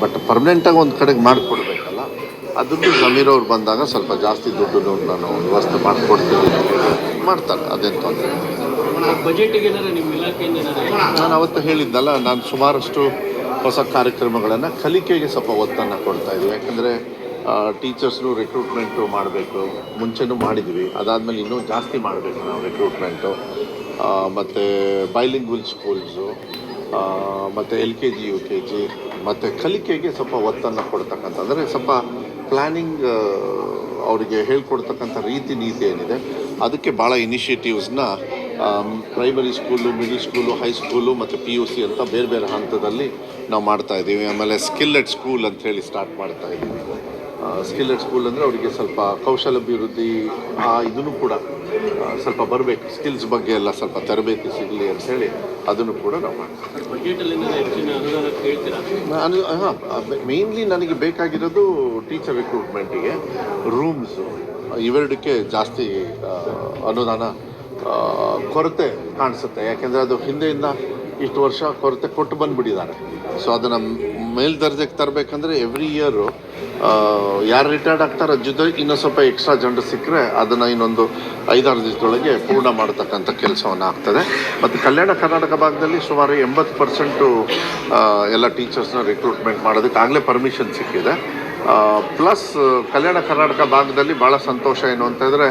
But ಪರ್ಮನೆಂಟಾಗಿ ಒಂದು ಕಡೆಗೆ ಮಾಡಿಕೊಡ್ಬೇಕಲ್ಲ, ಅದನ್ನು ಜಮೀರ್ ಅವ್ರು ಬಂದಾಗ ಸ್ವಲ್ಪ ಜಾಸ್ತಿ ದುಡ್ಡು ನಾನು ವ್ಯವಸ್ಥೆ ಮಾಡಿಕೊಡ್ತೀನಿ ಮಾಡ್ತಾರೆ, ಅದೇನು ತೊಂದರೆ. ನಾನು ಅವತ್ತು ಹೇಳಿದ್ನಲ್ಲ, ನಾನು ಸುಮಾರಷ್ಟು ಹೊಸ ಕಾರ್ಯಕ್ರಮಗಳನ್ನು ಕಲಿಕೆಗೆ ಸ್ವಲ್ಪ ಒತ್ತನ್ನು ಕೊಡ್ತಾ ಇದ್ವಿ. ಯಾಕಂದರೆ ಟೀಚರ್ಸ್ನು ರಿಕ್ರೂಟ್ಮೆಂಟು ಮಾಡಬೇಕು, ಮುಂಚೆನೂ ಮಾಡಿದ್ವಿ, ಅದಾದಮೇಲೆ ಇನ್ನೂ ಜಾಸ್ತಿ ಮಾಡಬೇಕು ನಾವು ರಿಕ್ರೂಟ್ಮೆಂಟು. ಮತ್ತು ಬೈಲಿಂಗ್ವಲ್ ಸ್ಕೂಲ್ಸು, ಮತ್ತು LKG UKG, ಮತ್ತು ಕಲಿಕೆಗೆ ಸ್ವಲ್ಪ ಒತ್ತನ್ನು ಕೊಡ್ತಕ್ಕಂಥದ್ದರೆ ಸ್ವಲ್ಪ ಪ್ಲ್ಯಾನಿಂಗ್ ಅವರಿಗೆ ಹೇಳ್ಕೊಡ್ತಕ್ಕಂಥ ನೀತಿ ಏನಿದೆ ಅದಕ್ಕೆ ಭಾಳ ಇನಿಷಿಯೇಟಿವ್ಸ್ನ primary school, middle school, high school ಮತ್ತು PUC ಅಂತ ಬೇರೆ ಬೇರೆ ಹಂತದಲ್ಲಿ ನಾವು ಮಾಡ್ತಾಯಿದ್ದೀವಿ. ಆಮೇಲೆ ಸ್ಕಿಲ್ ಎಟ್ ಸ್ಕೂಲ್ ಅಂಥೇಳಿ ಸ್ಟಾರ್ಟ್ ಮಾಡ್ತಾಯಿದ್ದೀವಿ. ಸ್ಕಿಲ್ ಎಟ್ ಸ್ಕೂಲ್ ಅಂದರೆ ಅವರಿಗೆ ಸ್ವಲ್ಪ ಕೌಶಲಾಭಿವೃದ್ಧಿ ಇದನ್ನು ಕೂಡ ಸ್ವಲ್ಪ ಬರಬೇಕು, ಸ್ಕಿಲ್ಸ್ ಬಗ್ಗೆ ಎಲ್ಲ ಸ್ವಲ್ಪ ತರಬೇತಿ ಸಿಗಲಿ ಅಂಥೇಳಿ ಅದನ್ನು ಕೂಡ ನಾವು ಮಾಡ್ತೀವಿ. ಮೇನ್ಲಿ ನನಗೆ ಬೇಕಾಗಿರೋದು ಟೀಚರ್ ರಿಕ್ರೂಟ್ಮೆಂಟಿಗೆ ರೂಮ್ಸು ಇವೆರಡಕ್ಕೆ ಜಾಸ್ತಿ ಅನುದಾನ ಕೊರತೆ ಕಾಣಿಸುತ್ತೆ. ಯಾಕೆಂದರೆ ಅದು ಹಿಂದೆಯಿಂದ ಇಷ್ಟು ವರ್ಷ ಕೊರತೆ ಕೊಟ್ಟು ಬಂದುಬಿಟ್ಟಿದ್ದಾರೆ. ಸೊ ಅದನ್ನು ಮೇಲ್ದರ್ಜೆಗೆ ತರಬೇಕಂದ್ರೆ ಎವ್ರಿ ಇಯರು ಯಾರು ರಿಟೈರ್ಡ್ ಆಗ್ತಾರೆ ಅದ್ರ ಜೊತೆ ಇನ್ನೊಂದು ಸ್ವಲ್ಪ ಎಕ್ಸ್ಟ್ರಾ ಜನರು ಸಿಕ್ಕರೆ ಅದನ್ನು ಇನ್ನೊಂದು 5-6 ದಿವಸದೊಳಗೆ ಪೂರ್ಣ ಮಾಡತಕ್ಕಂಥ ಕೆಲಸವನ್ನು ಆಗ್ತದೆ. ಮತ್ತು ಕಲ್ಯಾಣ ಕರ್ನಾಟಕ ಭಾಗದಲ್ಲಿ ಸುಮಾರು 80% ಎಲ್ಲ ಟೀಚರ್ಸ್ನ ರಿಕ್ರೂಟ್ಮೆಂಟ್ ಮಾಡೋದಕ್ಕೆ ಆಗಲೇ ಪರ್ಮಿಷನ್ ಸಿಕ್ಕಿದೆ. ಪ್ಲಸ್ ಕಲ್ಯಾಣ ಕರ್ನಾಟಕ ಭಾಗದಲ್ಲಿ ಭಾಳ ಸಂತೋಷ ಏನು ಅಂತಂದರೆ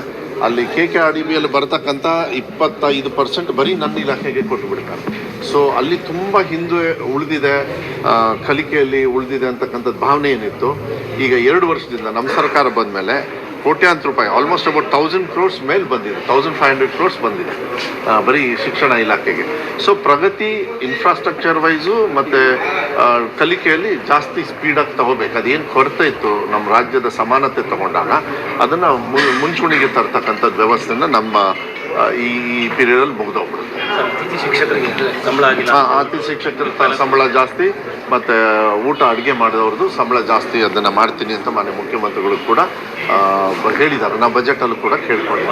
ಅಲ್ಲಿ KKRDBಯಲ್ಲಿ ಬರ್ತಕ್ಕಂಥ 25% ಬರೀ ನನ್ನ ಇಲಾಖೆಗೆ ಕೊಟ್ಟುಬಿಡ್ತಾರೆ. ಸೊ ಅಲ್ಲಿ ತುಂಬ ಹಿಂದೆ ಉಳಿದಿದೆ, ಕಲಿಕೆಯಲ್ಲಿ ಉಳಿದಿದೆ ಅಂತಕ್ಕಂಥದ್ದು ಭಾವನೆ ಏನಿತ್ತು, ಈಗ 2 ವರ್ಷದಿಂದ ನಮ್ಮ ಸರ್ಕಾರ ಬಂದ ಮೇಲೆ ಕೋಟ್ಯಾಂತರ ರೂಪಾಯಿ, ಆಲ್ಮೋಸ್ಟ್ ಅಬೌಟ್ 1000 crores ಮೇಲೆ ಬಂದಿದೆ, 1500 crores ಬಂದಿದೆ ಬರೀ ಶಿಕ್ಷಣ ಇಲಾಖೆಗೆ. ಸೊ ಪ್ರಗತಿ ಇನ್ಫ್ರಾಸ್ಟ್ರಕ್ಚರ್ ವೈಸು ಮತ್ತು ಕಲಿಕೆಯಲ್ಲಿ ಜಾಸ್ತಿ ಸ್ಪೀಡಾಗಿ ತಗೋಬೇಕು. ಅದೇನು ಕೊರತೆ ಇತ್ತು ನಮ್ಮ ರಾಜ್ಯದ ಸಮಾನತೆ ತಗೊಂಡಾಗ ಅದನ್ನು ಮುಂಚೂಣಿಗೆ ತರ್ತಕ್ಕಂಥದ್ದು ವ್ಯವಸ್ಥೆನ ನಮ್ಮ ಈ ಪೀರಿಯಡಲ್ಲಿ ಮುಗಿದೋಗ್ಬಿಡುತ್ತೆ. ಅತಿಥಿ ಶಿಕ್ಷಕರ ಸಂಬಳ ಜಾಸ್ತಿ ಮತ್ತು ಊಟ ಅಡುಗೆ ಮಾಡಿದವ್ರದ್ದು ಸಂಬಳ ಜಾಸ್ತಿ ಅದನ್ನು ಮಾಡ್ತೀನಿ ಅಂತ ಮಾನ್ಯ ಮುಖ್ಯಮಂತ್ರಿಗಳು ಕೂಡ ಹೇಳಿದ್ದಾರೆ. ನಾವು ಬಜೆಟಲ್ಲೂ ಕೂಡ ಕೇಳ್ಕೊಂಡು